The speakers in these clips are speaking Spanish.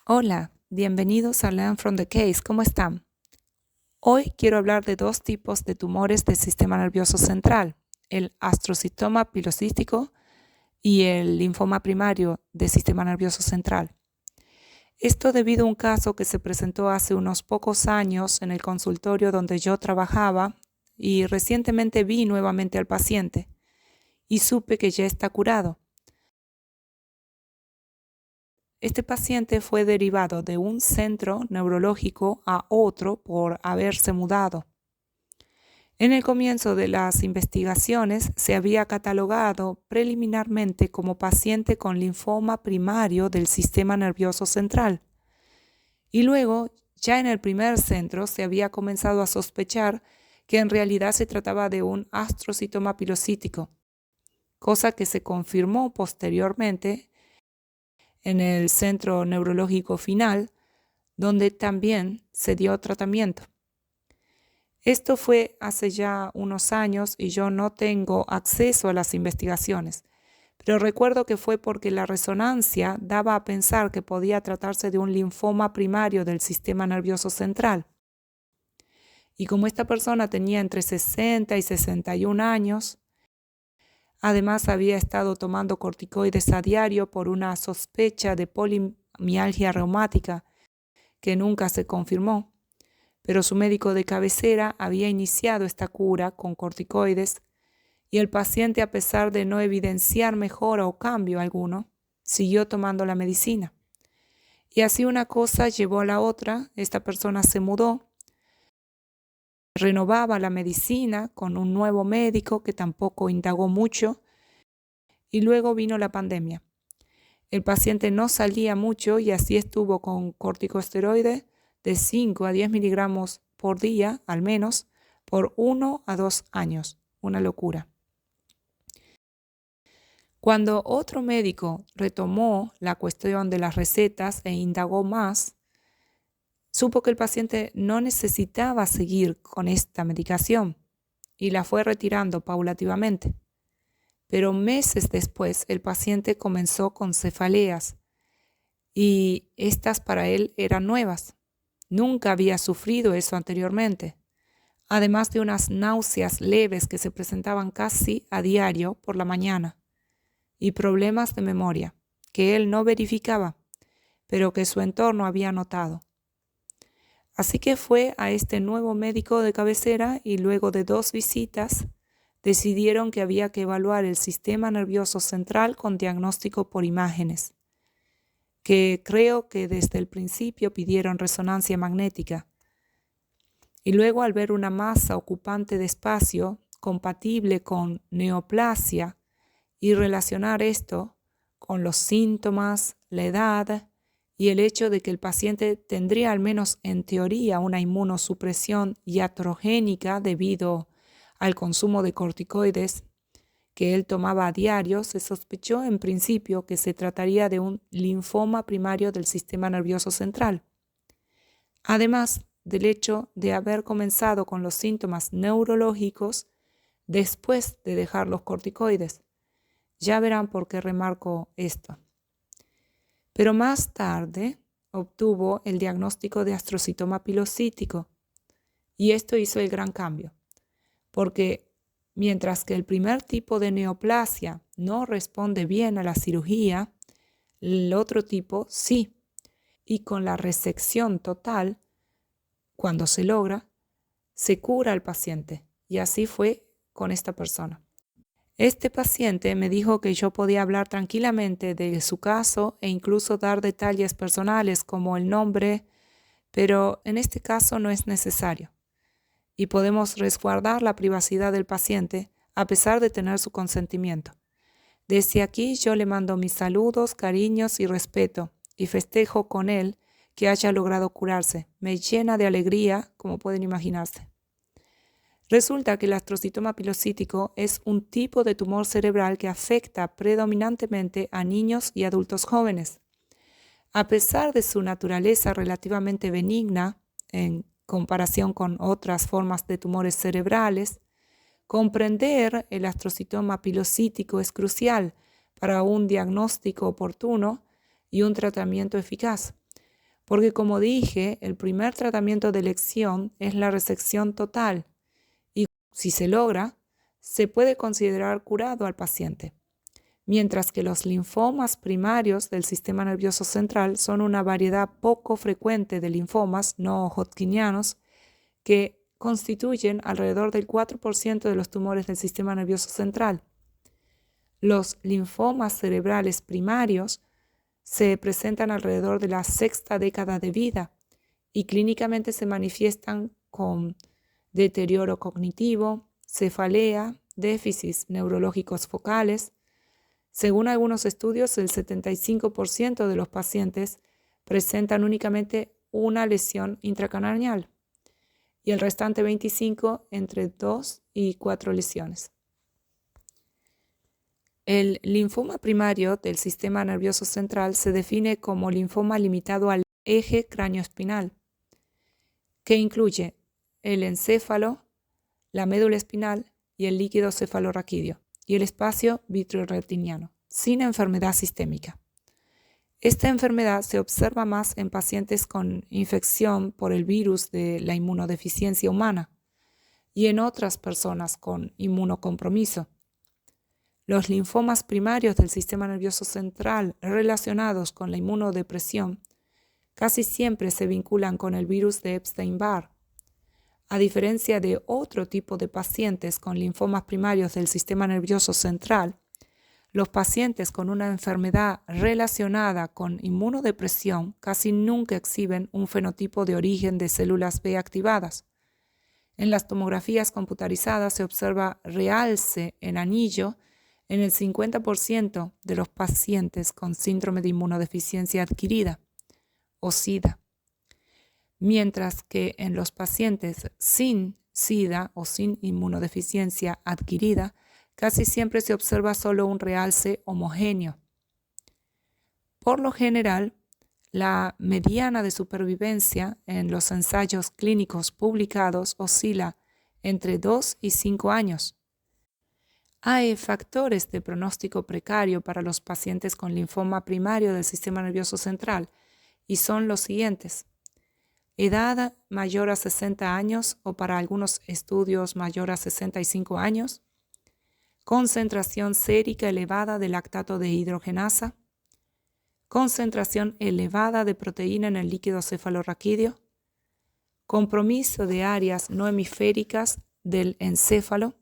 Hola, bienvenidos a Learn from the Case. ¿Cómo están? Hoy quiero hablar de dos tipos de tumores del sistema nervioso central, el astrocitoma pilocístico y el linfoma primario del sistema nervioso central. Esto debido a un caso que se presentó hace unos pocos años en el consultorio donde yo trabajaba y recientemente vi nuevamente al paciente y supe que ya está curado. Este paciente fue derivado de un centro neurológico a otro por haberse mudado. En el comienzo de las investigaciones se había catalogado preliminarmente como paciente con linfoma primario del sistema nervioso central. Y luego, ya en el primer centro, se había comenzado a sospechar que en realidad se trataba de un astrocitoma pilocítico, cosa que se confirmó posteriormente en el centro neurológico final, donde también se dio tratamiento. Esto fue hace ya unos años y yo no tengo acceso a las investigaciones, pero recuerdo que fue porque la resonancia daba a pensar que podía tratarse de un linfoma primario del sistema nervioso central. Y como esta persona tenía entre 60 y 61 años, además había estado tomando corticoides a diario por una sospecha de polimialgia reumática que nunca se confirmó, pero su médico de cabecera había iniciado esta cura con corticoides y el paciente, a pesar de no evidenciar mejora o cambio alguno, siguió tomando la medicina. Y así una cosa llevó a la otra. Esta persona se mudó, renovaba la medicina con un nuevo médico que tampoco indagó mucho, y luego vino la pandemia. El paciente no salía mucho y así estuvo con corticosteroides de 5 a 10 miligramos por día, al menos, por 1 a 2 años. Una locura. Cuando otro médico retomó la cuestión de las recetas e indagó más, supo que el paciente no necesitaba seguir con esta medicación y la fue retirando paulativamente. Pero meses después el paciente comenzó con cefaleas y estas para él eran nuevas. Nunca había sufrido eso anteriormente, además de unas náuseas leves que se presentaban casi a diario por la mañana y problemas de memoria que él no verificaba, pero que su entorno había notado. Así que fue a este nuevo médico de cabecera y luego de 2 visitas decidieron que había que evaluar el sistema nervioso central con diagnóstico por imágenes, que creo que desde el principio pidieron resonancia magnética. Y luego, al ver una masa ocupante de espacio compatible con neoplasia y relacionar esto con los síntomas, la edad y el hecho de que el paciente tendría al menos en teoría una inmunosupresión iatrogénica debido al consumo de corticoides que él tomaba a diario, se sospechó en principio que se trataría de un linfoma primario del sistema nervioso central. Además del hecho de haber comenzado con los síntomas neurológicos después de dejar los corticoides. Ya verán por qué remarco esto. Pero más tarde obtuvo el diagnóstico de astrocitoma pilocítico y esto hizo el gran cambio, porque mientras que el primer tipo de neoplasia no responde bien a la cirugía, el otro tipo sí, y con la resección total, cuando se logra, se cura al paciente, y así fue con esta persona. Este paciente me dijo que yo podía hablar tranquilamente de su caso e incluso dar detalles personales como el nombre, pero en este caso no es necesario y podemos resguardar la privacidad del paciente a pesar de tener su consentimiento. Desde aquí yo le mando mis saludos, cariños y respeto y festejo con él que haya logrado curarse. Me llena de alegría, como pueden imaginarse. Resulta que el astrocitoma pilocítico es un tipo de tumor cerebral que afecta predominantemente a niños y adultos jóvenes. A pesar de su naturaleza relativamente benigna en comparación con otras formas de tumores cerebrales, comprender el astrocitoma pilocítico es crucial para un diagnóstico oportuno y un tratamiento eficaz. Porque como dije, el primer tratamiento de elección es la resección total y si se logra, se puede considerar curado al paciente. Mientras que los linfomas primarios del sistema nervioso central son una variedad poco frecuente de linfomas no hodgkinianos que constituyen alrededor del 4% de los tumores del sistema nervioso central. Los linfomas cerebrales primarios se presentan alrededor de la sexta década de vida y clínicamente se manifiestan con deterioro cognitivo, cefalea, déficits neurológicos focales. Según algunos estudios, el 75% de los pacientes presentan únicamente una lesión intracraneal y el restante 25% entre 2 y 4 lesiones. El linfoma primario del sistema nervioso central se define como linfoma limitado al eje craneoespinal, que incluye el encéfalo, la médula espinal y el líquido cefalorraquídeo y el espacio vitreoretiniano, sin enfermedad sistémica. Esta enfermedad se observa más en pacientes con infección por el virus de la inmunodeficiencia humana y en otras personas con inmunocompromiso. Los linfomas primarios del sistema nervioso central relacionados con la inmunodepresión casi siempre se vinculan con el virus de Epstein-Barr. A diferencia de otro tipo de pacientes con linfomas primarios del sistema nervioso central, los pacientes con una enfermedad relacionada con inmunodepresión casi nunca exhiben un fenotipo de origen de células B activadas. En las tomografías computarizadas se observa realce en anillo en el 50% de los pacientes con síndrome de inmunodeficiencia adquirida o SIDA, mientras que en los pacientes sin SIDA o sin inmunodeficiencia adquirida, casi siempre se observa solo un realce homogéneo. Por lo general, la mediana de supervivencia en los ensayos clínicos publicados oscila entre 2 y 5 años. Hay factores de pronóstico precario para los pacientes con linfoma primario del sistema nervioso central y son los siguientes: edad mayor a 60 años o para algunos estudios mayor a 65 años, concentración sérica elevada de lactato de hidrogenasa, concentración elevada de proteína en el líquido cefalorraquídeo, compromiso de áreas no hemisféricas del encéfalo,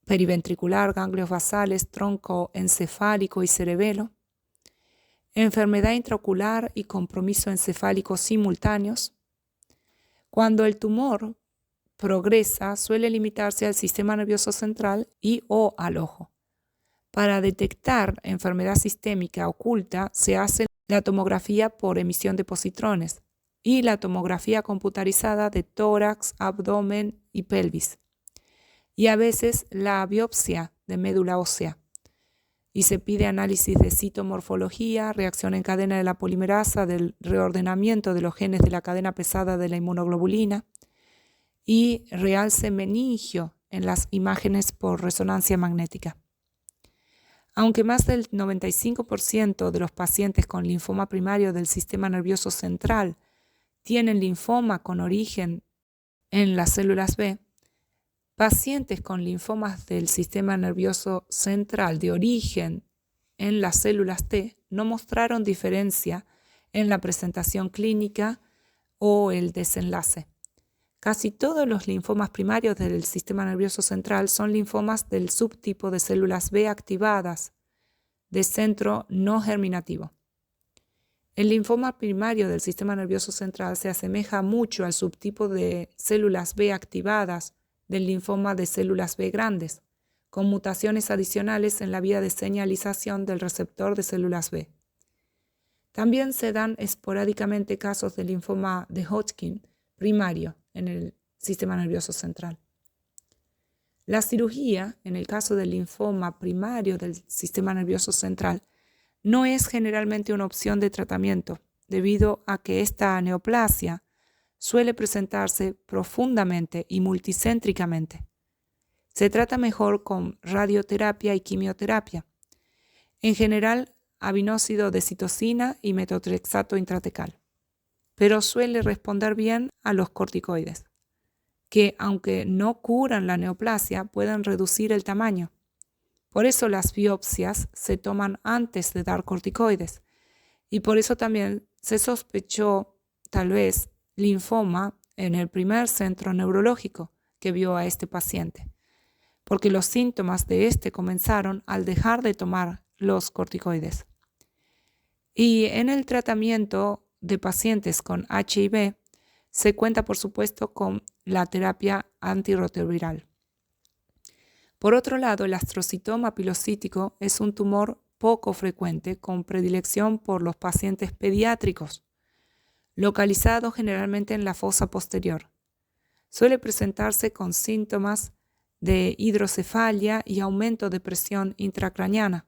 periventricular, ganglios basales, tronco encefálico y cerebelo, enfermedad intraocular y compromiso encefálico simultáneos. Cuando el tumor progresa, suele limitarse al sistema nervioso central y o al ojo. Para detectar enfermedad sistémica oculta, se hace la tomografía por emisión de positrones y la tomografía computarizada de tórax, abdomen y pelvis, y a veces la biopsia de médula ósea. Y se pide análisis de citomorfología, reacción en cadena de la polimerasa, del reordenamiento de los genes de la cadena pesada de la inmunoglobulina y realce meningio en las imágenes por resonancia magnética. Aunque más del 95% de los pacientes con linfoma primario del sistema nervioso central tienen linfoma con origen en las células B, pacientes con linfomas del sistema nervioso central de origen en las células T no mostraron diferencia en la presentación clínica o el desenlace. Casi todos los linfomas primarios del sistema nervioso central son linfomas del subtipo de células B activadas de centro no germinativo. El linfoma primario del sistema nervioso central se asemeja mucho al subtipo de células B activadas del linfoma de células B grandes, con mutaciones adicionales en la vía de señalización del receptor de células B. También se dan esporádicamente casos de linfoma de Hodgkin primario en el sistema nervioso central. La cirugía, en el caso del linfoma primario del sistema nervioso central, no es generalmente una opción de tratamiento, debido a que esta neoplasia suele presentarse profundamente y multicéntricamente. Se trata mejor con radioterapia y quimioterapia. En general, aminóxido de citosina y metotrexato intratecal. pero suele responder bien a los corticoides, que aunque no curan la neoplasia, pueden reducir el tamaño. Por eso las biopsias se toman antes de dar corticoides y por eso también se sospechó tal vez linfoma en el primer centro neurológico que vio a este paciente, porque los síntomas de este comenzaron al dejar de tomar los corticoides. Y en el tratamiento de pacientes con HIV se cuenta, por supuesto, con la terapia antirretroviral. Por otro lado, el astrocitoma pilocítico es un tumor poco frecuente con predilección por los pacientes pediátricos, localizado generalmente en la fosa posterior. Suele presentarse con síntomas de hidrocefalia y aumento de presión intracraneana,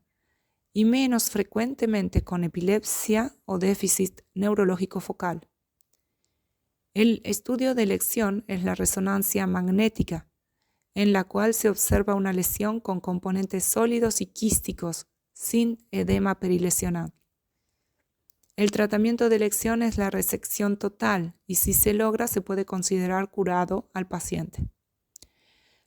y menos frecuentemente con epilepsia o déficit neurológico focal. El estudio de elección es la resonancia magnética, en la cual se observa una lesión con componentes sólidos y quísticos, sin edema perilesional. El tratamiento de elección es la resección total y si se logra se puede considerar curado al paciente.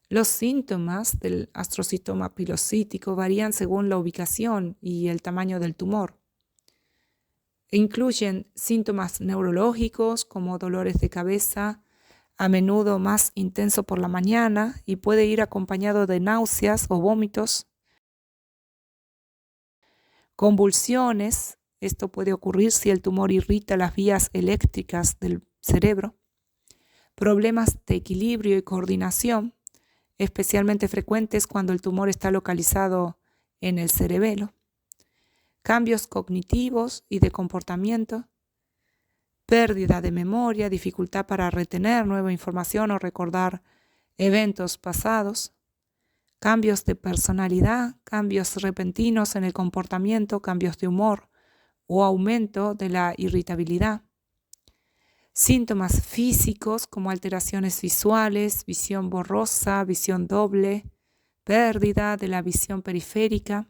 Los síntomas del astrocitoma pilocítico varían según la ubicación y el tamaño del tumor. Incluyen síntomas neurológicos como dolores de cabeza, a menudo más intenso por la mañana y puede ir acompañado de náuseas o vómitos, convulsiones. Esto puede ocurrir si el tumor irrita las vías eléctricas del cerebro. Problemas de equilibrio y coordinación, especialmente frecuentes cuando el tumor está localizado en el cerebelo. Cambios cognitivos y de comportamiento. Pérdida de memoria, dificultad para retener nueva información o recordar eventos pasados. Cambios de personalidad, cambios repentinos en el comportamiento, cambios de humor o aumento de la irritabilidad. Síntomas físicos como alteraciones visuales, visión borrosa, visión doble, pérdida de la visión periférica.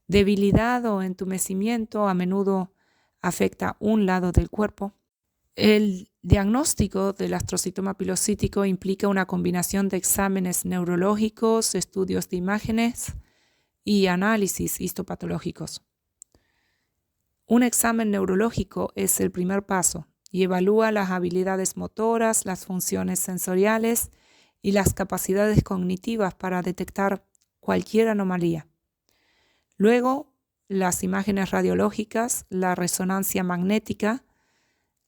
Debilidad o entumecimiento a menudo afecta un lado del cuerpo. El diagnóstico del astrocitoma pilocítico implica una combinación de exámenes neurológicos, estudios de imágenes y análisis histopatológicos. Un examen neurológico es el primer paso y evalúa las habilidades motoras, las funciones sensoriales y las capacidades cognitivas para detectar cualquier anomalía. Luego, las imágenes radiológicas, la resonancia magnética,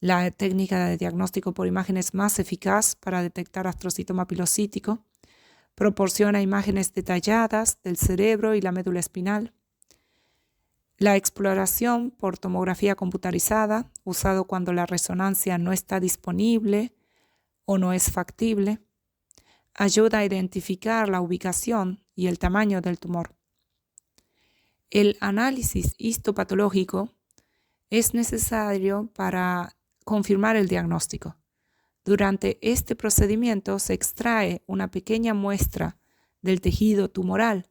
la técnica de diagnóstico por imágenes más eficaz para detectar astrocitoma pilocítico, proporciona imágenes detalladas del cerebro y la médula espinal. La exploración por tomografía computarizada, usado cuando la resonancia no está disponible o no es factible, ayuda a identificar la ubicación y el tamaño del tumor. El análisis histopatológico es necesario para confirmar el diagnóstico. Durante este procedimiento se extrae una pequeña muestra del tejido tumoral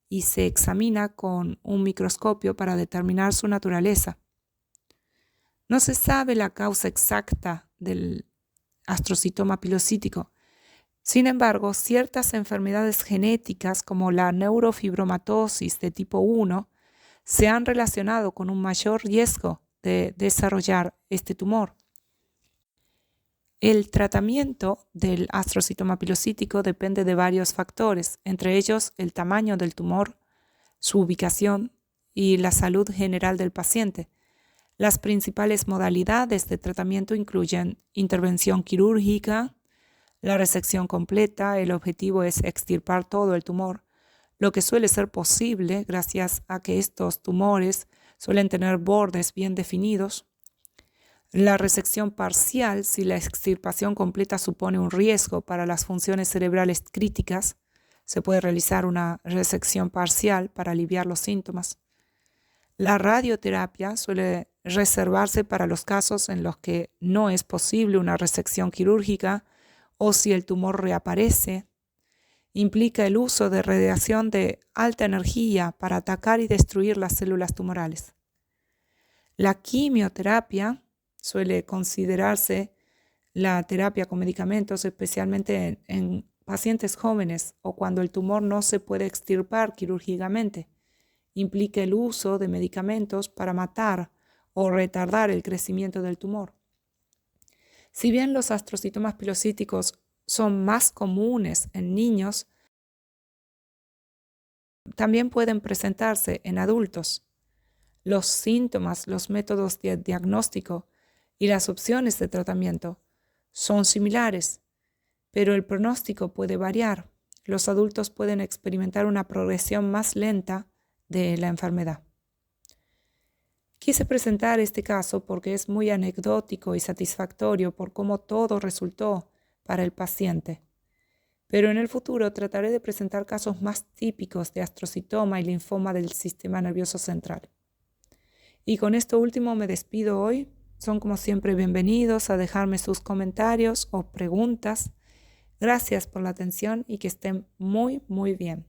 y se examina con un microscopio para determinar su naturaleza. No se sabe la causa exacta del astrocitoma pilocítico. Sin embargo, ciertas enfermedades genéticas como la neurofibromatosis de tipo 1 se han relacionado con un mayor riesgo de desarrollar este tumor. El tratamiento del astrocitoma pilocítico depende de varios factores, entre ellos el tamaño del tumor, su ubicación y la salud general del paciente. Las principales modalidades de tratamiento incluyen intervención quirúrgica, la resección completa. El objetivo es extirpar todo el tumor, lo que suele ser posible gracias a que estos tumores suelen tener bordes bien definidos. La resección parcial, si la extirpación completa supone un riesgo para las funciones cerebrales críticas, se puede realizar una resección parcial para aliviar los síntomas. La radioterapia suele reservarse para los casos en los que no es posible una resección quirúrgica o si el tumor reaparece. Implica el uso de radiación de alta energía para atacar y destruir las células tumorales. La quimioterapia suele considerarse la terapia con medicamentos, especialmente en pacientes jóvenes o cuando el tumor no se puede extirpar quirúrgicamente. Implica el uso de medicamentos para matar o retardar el crecimiento del tumor. Si bien los astrocitomas pilocísticos son más comunes en niños, también pueden presentarse en adultos. Los síntomas, los métodos de diagnóstico y las opciones de tratamiento son similares, pero el pronóstico puede variar. Los adultos pueden experimentar una progresión más lenta de la enfermedad. Quise presentar este caso porque es muy anecdótico y satisfactorio por cómo todo resultó para el paciente. Pero en el futuro trataré de presentar casos más típicos de astrocitoma y linfoma del sistema nervioso central. Y con esto último me despido hoy. Son como siempre bienvenidos a dejarme sus comentarios o preguntas. Gracias por la atención y que estén muy, muy bien.